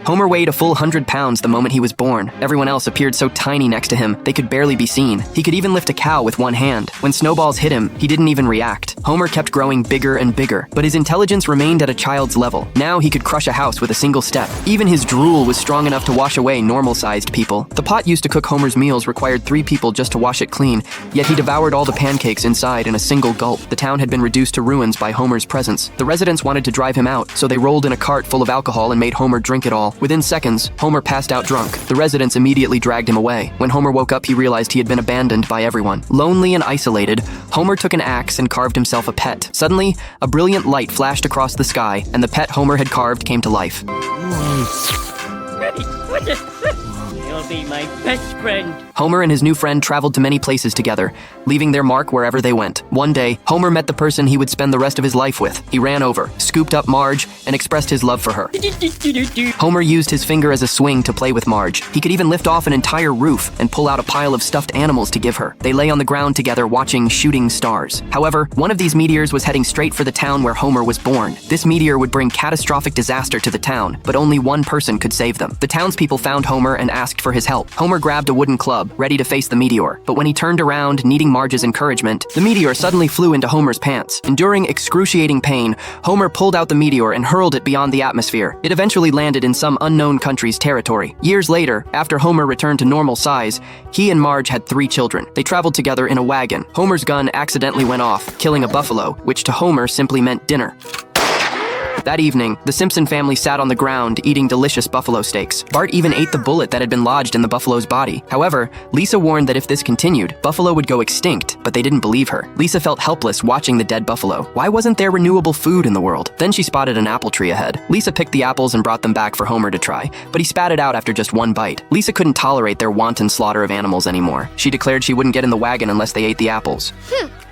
Homer weighed a full 100 pounds the moment he was born. Everyone else appeared so tiny next to him, they could barely be seen. He could even lift a cow with one hand. When snowballs hit him, he didn't even react. Homer kept growing bigger and bigger, but his intelligence remained at a child's level. Now he could crush a house with a single step. Even his drool was strong enough to wash away normal-sized people. The pot used to cook Homer's meals required 3 people just to wash it clean, yet he devoured all the pancakes inside in a single gulp. The town had been reduced to ruins by Homer's presence. The residents wanted to drive him out, so they rolled in a cart full of alcohol and made Homer drink it all. Within seconds, Homer passed out drunk. The residents immediately dragged him away. When Homer woke up, he realized he had been abandoned by everyone. Lonely and isolated, Homer took an axe and carved himself a pet. Suddenly, a brilliant light flashed across the sky, and the pet Homer had carved came to life. You'll be my best friend. Homer and his new friend traveled to many places together, leaving their mark wherever they went. One day, Homer met the person he would spend the rest of his life with. He ran over, scooped up Marge, and expressed his love for her. Homer used his finger as a swing to play with Marge. He could even lift off an entire roof and pull out a pile of stuffed animals to give her. They lay on the ground together watching shooting stars. However, one of these meteors was heading straight for the town where Homer was born. This meteor would bring catastrophic disaster to the town, but only one person could save them. The townspeople found Homer and asked for his help. Homer grabbed a wooden club, ready to face the meteor. But when he turned around, needing Marge's encouragement, the meteor suddenly flew into Homer's pants. Enduring excruciating pain, Homer pulled out the meteor and hurled it beyond the atmosphere. It eventually landed in some unknown country's territory. Years later, after Homer returned to normal size, he and Marge had 3 children. They traveled together in a wagon. Homer's gun accidentally went off, killing a buffalo, which to Homer simply meant dinner. That evening, the Simpson family sat on the ground eating delicious buffalo steaks. Bart even ate the bullet that had been lodged in the buffalo's body. However, Lisa warned that if this continued, Buffalo would go extinct, but they didn't believe her. Lisa felt helpless watching the dead buffalo. Why wasn't there renewable food in the world? Then she spotted an apple tree ahead. Lisa picked the apples and brought them back for Homer to try, but he spat it out after just one bite. Lisa couldn't tolerate their wanton slaughter of animals anymore. She declared she wouldn't get in the wagon unless they ate the apples.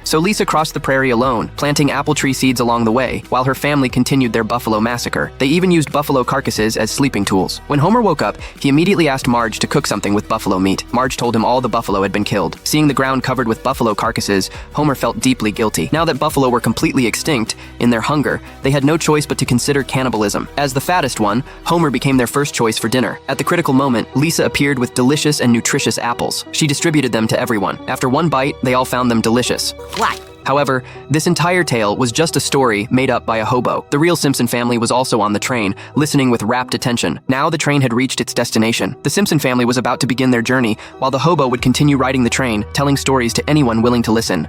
So Lisa crossed the prairie alone, planting apple tree seeds along the way, while her family continued their buffalo massacre. They even used buffalo carcasses as sleeping tools. When Homer woke up, he immediately asked Marge to cook something with buffalo meat. Marge told him all the buffalo had been killed. Seeing the ground covered with buffalo carcasses, Homer felt deeply guilty. Now that buffalo were completely extinct, in their hunger, they had no choice but to consider cannibalism. As the fattest one, Homer became their first choice for dinner. At the critical moment, Lisa appeared with delicious and nutritious apples. She distributed them to everyone. After one bite, they all found them delicious. What? However, this entire tale was just a story made up by a hobo. The real Simpson family was also on the train, listening with rapt attention. Now the train had reached its destination. The Simpson family was about to begin their journey, while the hobo would continue riding the train, telling stories to anyone willing to listen.